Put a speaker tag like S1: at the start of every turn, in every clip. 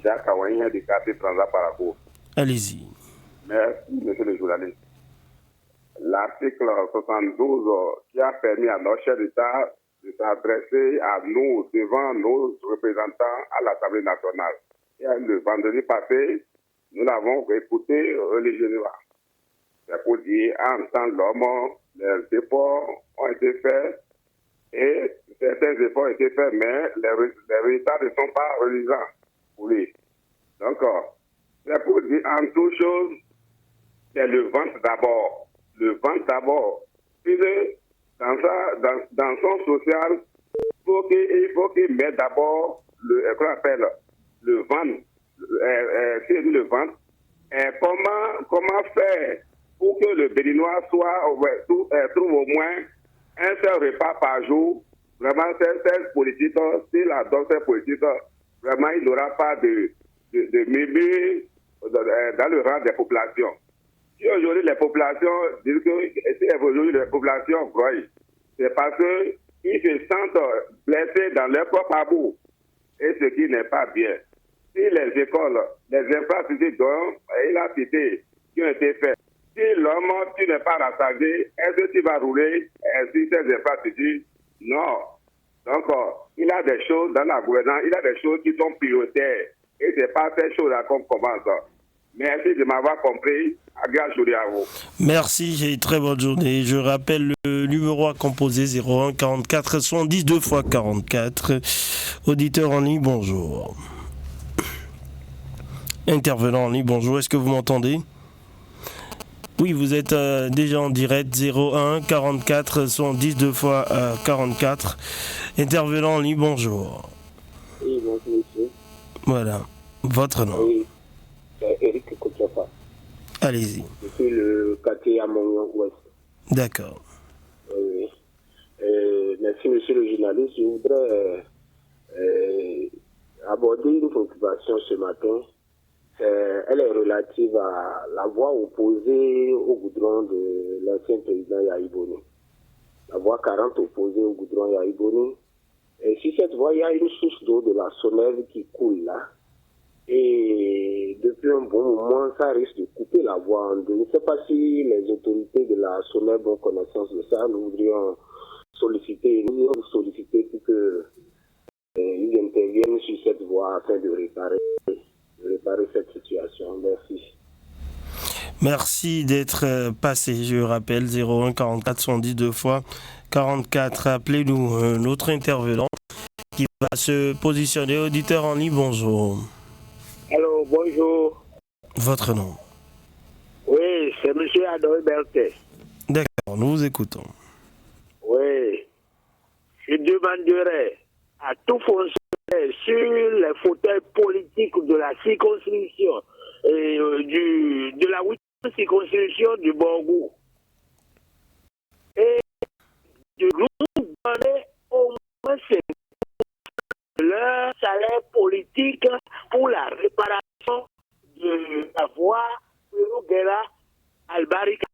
S1: Jacques Aouania du quartier Transat Paracourt.
S2: Allez-y.
S1: Merci, monsieur le journaliste. L'article 72 qui a permis à notre chef d'État de s'adresser à nous, devant nos représentants à l'Assemblée nationale. Et le vendredi passé, nous l'avons écouté religieusement. C'est pour dire, en temps de l'homme, les efforts ont été faits et certains efforts ont été faits, mais les résultats ne sont pas reluisants pour lui. Donc, c'est pour dire en toute chose, c'est le ventre d'abord. Le ventre d'abord. Puis, dans son social, il faut qu'il mette d'abord qu'on appelle le ventre. C'est le ventre. Et comment faire pour que le Béninois trouve au moins un seul repas par jour? Vraiment, cette politique, s'il adopte cette politique, vraiment, il n'aura pas de murmure dans le rang des populations. Si aujourd'hui les populations disent que si aujourd'hui les populations broient, c'est parce qu'ils se sentent blessés dans leur propre amour, et ce qui n'est pas bien. Si les écoles, les infrastructures dont il a cité, qui ont été faites, si l'homme, tu n'es pas rassasié, est-ce que tu vas rouler sur ces infrastructures? Non. Donc, il a des choses dans la gouvernance, il a des choses qui sont prioritaires. Et ce n'est pas ces choses-là qu'on commence. Merci de m'avoir compris. Agréable journée à vous.
S2: Merci, j'ai une très bonne journée. Je rappelle le numéro à composer 01 44 70 2 x 44. Auditeur en ligne, bonjour. Intervenant en ligne, bonjour. Est-ce que vous m'entendez? Oui, vous êtes déjà en direct. 01 44 70 2 x 44. Intervenant en ligne, bonjour.
S3: Oui, bonjour monsieur.
S2: Voilà. Votre nom?
S3: Oui, c'est Eric Koutchafa.
S2: Allez-y.
S3: Je suis le quartier à Montréal-Ouest.
S2: D'accord.
S3: Oui. Merci monsieur le journaliste. Je voudrais aborder une préoccupation ce matin. Elle est relative à la voie opposée au goudron de l'ancien président Yahi Boni. La voie 40 opposée au goudron Yahi Boni. Et sur cette voie, il y a une source d'eau de la Sonève qui coule là. Et depuis un bon moment, ça risque de couper la voie en deux. Je ne sais pas si les autorités de la Sonève ont connaissance de ça. Nous voudrions solliciter pour qu'ils interviennent sur cette voie afin de réparer cette situation. Merci.
S2: Merci d'être passé. Je rappelle 01 44 110 2 fois 44. Appelez-nous notre intervenant qui va se positionner. Auditeur en ligne, bonjour.
S3: Allô, bonjour.
S2: Votre nom?
S3: Oui, c'est M. Adoy Berthet.
S2: D'accord, nous vous écoutons.
S3: Oui, je demanderais à tout fonctionnaire sur les fauteuils politiques de la circonscription et de la 8e circonscription du Borgou et de nous donner au moins leur salaire politique pour la réparation de la voie Perugela Albarika.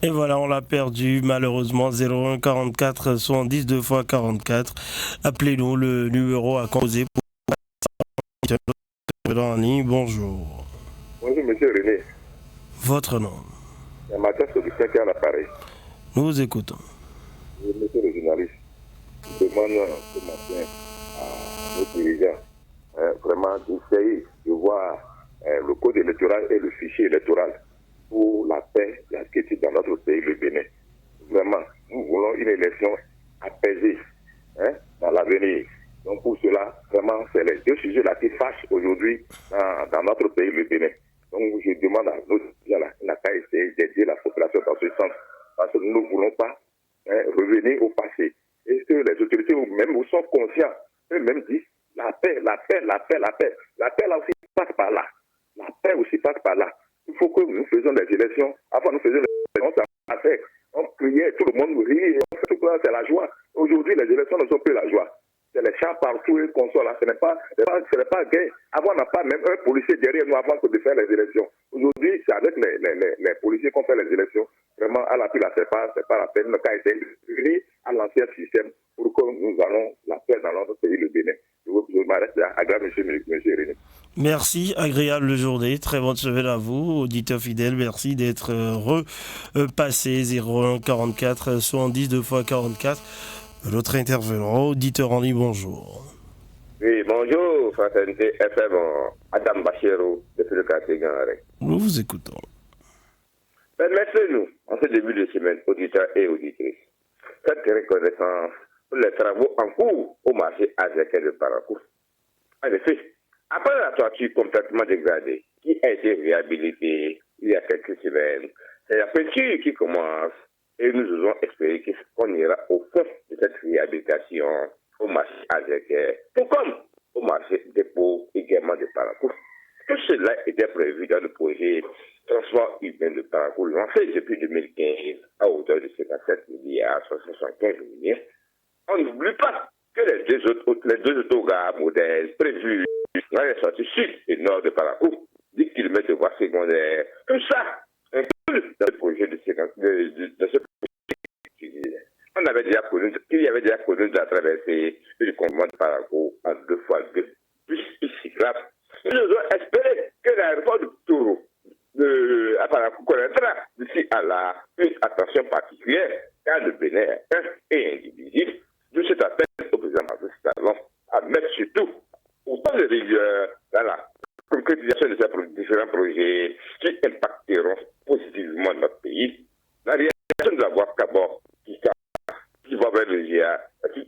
S2: Et voilà, on l'a perdu malheureusement. 01 44 70 2 fois 44. Appelez-nous le numéro à composer pour en ligne. Bonjour.
S1: Bonjour, monsieur René.
S2: Votre nom?
S1: C'est Mathias Augustin qui est à l'appareil.
S2: Nous vous écoutons.
S1: Monsieur le journaliste, je demande ce matin à nos dirigeants vraiment d'essayer de voir le code électoral et le fichier électoral pour la paix et la quiétude dans notre pays, le Bénin. Vraiment, nous voulons une élection apaisée dans l'avenir. Donc pour cela, vraiment, c'est les deux sujets-là qui fâchent aujourd'hui dans notre pays, le Bénin. Donc je demande à nos dirigeants, n'a qu'à essayer d'aider la population dans ce sens, parce que nous ne voulons pas revenir au passé. Est-ce que les autorités même sont conscients? Eux-mêmes disent la paix, la paix, la paix, la paix. La paix là aussi passe par là. La paix aussi passe par là. Il faut que nous faisions des élections. Avant nous faisions des élections, ça passait. On priait, tout le monde riait. Tout ça, c'est la joie. Aujourd'hui, les élections ne sont plus la joie. C'est les chants partout et qu'on soit là. Ce n'est pas gay. Avant, on n'a pas même un policier derrière nous avant de faire les élections. Aujourd'hui, c'est avec les policiers qu'on fait les élections.
S4: vraiment à la pile, c'est pas la peine. Le cas est revenir à l'ancien système pour que nous allons la paix dans notre pays, le Bénin. Je m'arrête là. Agréable, monsieur René.
S2: Merci, agréable journée, très bonne semaine à vous, auditeurs fidèles, merci d'être repassé 01 44 70 2 fois 44. L'autre intervenant, auditeur en ligne, bonjour.
S4: Oui, bonjour, Fraternité FM, Adam Bachero, depuis le quartier Ganaré.
S2: Nous vous écoutons.
S4: Permettez-nous, en ce début de semaine, auditeurs et auditrices, cette reconnaissance pour les travaux en cours au marché azékien de Parakou. En effet, après la toiture complètement dégradée, qui a été réhabilitée il y a quelques semaines, c'est la peinture qui commence et nous osons espérer qu'on ira au fond de cette réhabilitation au marché azékien, tout comme au marché dépôt également de Parakou. Tout cela était prévu dans le projet transport urbain de Parakou lancé depuis 2015 à hauteur de 57 milliards 75 millions. On n'oublie pas que les deux autogares modèles prévus dans les sorties sud et nord de Parakou, 10 km de voies secondaires, tout ça inclut dans le projet de ce projet. On avait déjà connu, qu'il y avait déjà connu de la traversée du complement de Parakou en 2x2 plus cyclable. Nous devons espérer que l'aéroport de Touro à Parakou connaîtra d'ici à là une attention particulière car le Bénin est indivisible. De cet appel au président Macky Sall à mettre surtout autant de rigueur dans la concrétisation de ces différents projets qui impacteront positivement notre pays. La réalisation de la voie Cabot qui va vers le GIA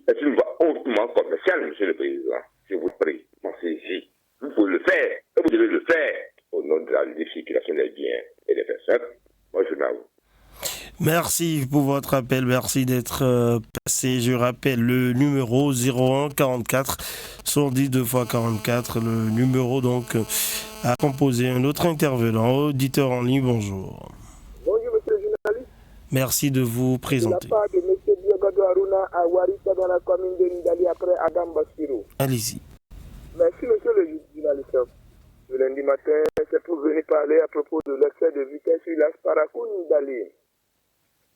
S4: est une voie hautement commerciale, monsieur le président. Je vous prie, pensez-y. Vous pouvez le faire, et vous devez le faire au nom de la libre circulation des biens et des personnes. Moi, je m'avoue.
S2: Merci pour votre appel, merci d'être passé. Je rappelle le numéro 01 44 110 2 fois 44, le numéro donc à composer. Un autre intervenant, auditeur en ligne, bonjour.
S5: Bonjour monsieur le journaliste.
S2: Merci de vous présenter.
S5: De la part de monsieur Diogado Aruna à Warita dans la commune de Ndali après Adam Bassiro.
S2: Allez-y.
S5: Merci monsieur le journaliste. Le lundi matin, c'est pour venir parler à propos de l'excès de vitesse sur l'As Parakou Ndali.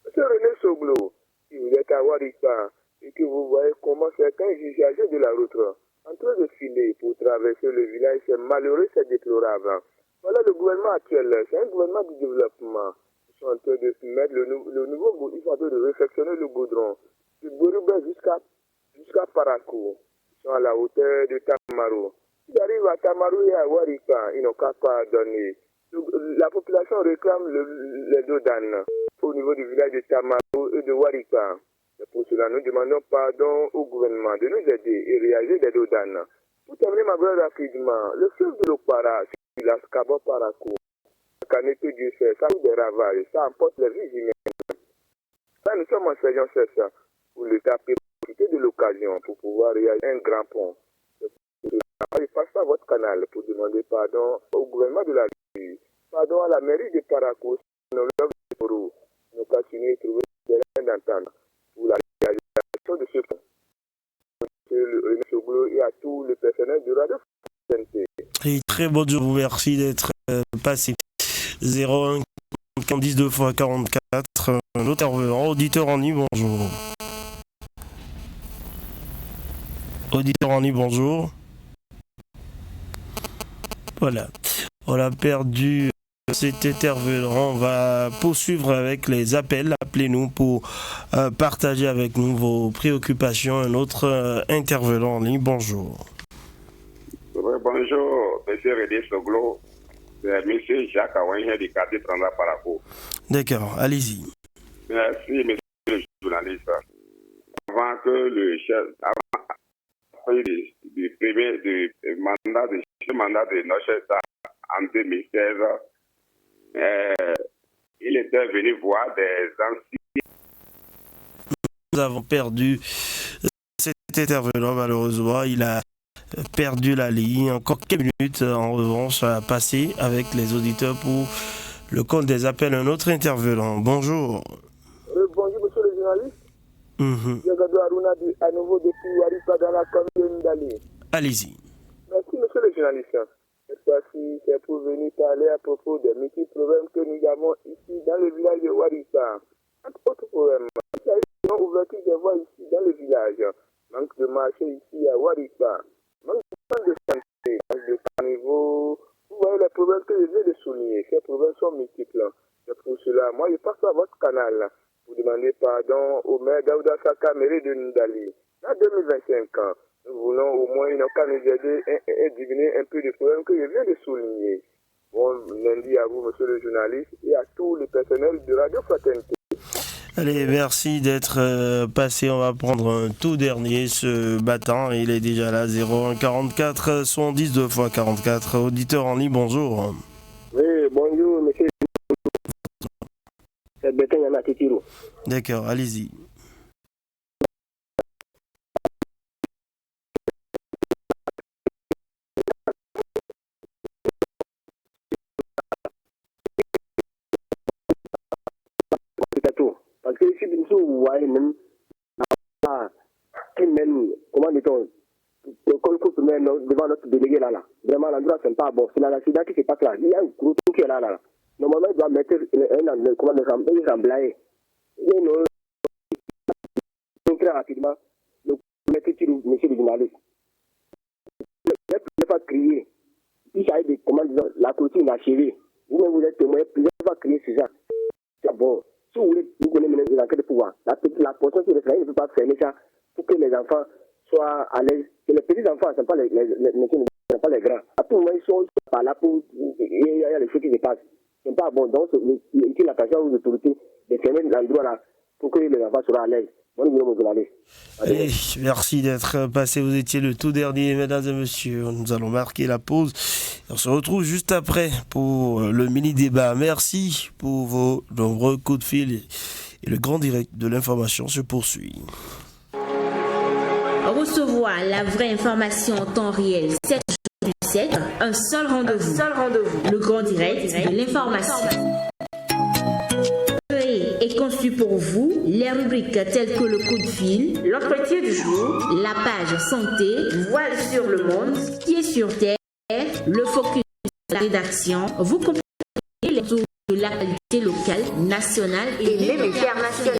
S5: Monsieur René Soglo, si vous êtes à Warita et que vous voyez comment certains usagers de la route en train de filer pour traverser le village, c'est malheureux, c'est déplorable. Voilà le gouvernement actuel, c'est un gouvernement du développement. Ils sont en train de mettre le nouveau goudron, ils sont en train de réfectionner le goudron de Bourubé jusqu'à Parakou. Ils sont à la hauteur de Tamaro. S'ils arrivent à Tamaro et à Warika, ils n'ont qu'à pardonner. La population réclame les deux d'âne au niveau du village de Tamaro et de Warika. Et pour cela, nous demandons pardon au gouvernement de nous aider et réagir des deux d'âne. Pour terminer ma brève rapidement, le fleuve de l'Okpara, sur la Scabo Parakou, chaque année que Dieu fait, ça fait des ravages, ça emporte les vies humaines. Là, nous sommes en saison sèche pour l'État profiter de l'occasion pour pouvoir réaliser un grand pont. Je passe par votre canal pour demander pardon au gouvernement de la République, pardon à la mairie de Parakou, nous continuer à trouver des terrains d'entente pour la réalisation de ce pont. Monsieur René Soglo et à tout le personnel de Radio FNT.
S2: Et très bonne journée, merci d'être passé. 01 10 2 fois 44, un autre intervenant, auditeur en ligne, bonjour. Auditeur en ligne, bonjour. Voilà, on a perdu cet intervenant. On va poursuivre avec les appels. Appelez-nous pour partager avec nous vos préoccupations. Un autre intervenant en ligne, bonjour.
S1: Oui, bonjour, monsieur René Soglo. C'est monsieur Jacques Aouin du quartier Tranda Parakou.
S2: D'accord, allez-y.
S1: Merci, monsieur le journaliste. Avant que le chef, du mandat de notre chef en 2016, il était venu voir des anciens.
S2: Nous avons perdu cet intervenant, malheureusement. Il a perdu la ligne. Encore quelques minutes, en revanche, à passer avec les auditeurs pour le compte des appels. Un autre intervenant. Bonjour.
S5: Bonjour, monsieur le journaliste. Diogado Aruna à nouveau depuis Warika dans la commune de Ndali.
S2: Allez-y.
S5: Merci, monsieur le journaliste. Cette fois-ci, c'est pour venir parler à propos des multiples problèmes que nous avons ici dans le village de Warissa. Entre autres problèmes, il s'agit de l'ouverture des voies ici dans le village. Manque de marché ici à Warissa. Manque de santé, manque de caniveau. Vous voyez les problèmes que je viens de souligner. Ces problèmes sont multiples. C'est pour cela, moi je passe à votre canal pour demander pardon au maire Daouda Saka, mairie de Ndali. En 2025 ans, nous voulons au moins une occasion nous aider et diminuer un peu des problèmes que je viens de souligner. Bon lundi à vous, monsieur le journaliste, et à tout le personnel de Radio Fraternité.
S2: Allez, merci d'être passé. On va prendre un tout dernier ce matin. Il est déjà là, 01 44 110 2 x 44. Auditeur en ligne, bonjour.
S3: Oui, bonjour, monsieur. C'est Bétain Yana Titiro.
S2: D'accord, allez-y.
S3: Parce que ici, vous voyez même, comment dit-on, devant notre délégué là. Vraiment, l'endroit, c'est pas bon. C'est l'accident qui se passe là. Il y a un gros truc qui est là. Normalement, il doit mettre un remblayer. Et très rapidement, le monsieur le journaliste. Ne pouvez pas crier. Il s'agit de, comment disons, la clôture inachevée. Vous-même, vous êtes témoin, vous ne pouvez pas crier sur ça. C'est bon. Si vous voulez, vous connaissez les enquêtes de pouvoir. La portion qui est référée ne peut pas fermer ça pour que les enfants soient à l'aise. Et les petits enfants, ce ne sont pas les grands. À tout moment, ils sont par là pour. Il y a les choses qui se passent. Ce n'est pas bon. Donc, il y a l'attention aux autorités de fermer l'endroit là pour que les enfants soient à l'aise. Bonne nuit, mon journaliste.
S2: Allez, merci d'être passé. Vous étiez le tout dernier, mesdames et messieurs. Nous allons marquer la pause. On se retrouve juste après pour le mini-débat. Merci pour vos nombreux coups de fil et le grand direct de l'information se poursuit.
S6: Recevoir la vraie information en temps réel, 7 jours sur 7, un seul rendez-vous. Le grand direct de l'information. Est conçu pour vous les rubriques telles que le coup de fil, l'entretien du jour, la page santé, voile sur le monde, qui est sur terre, le focus de la rédaction. Vous comprenez les tours de l'actualité locale, nationale et même internationale.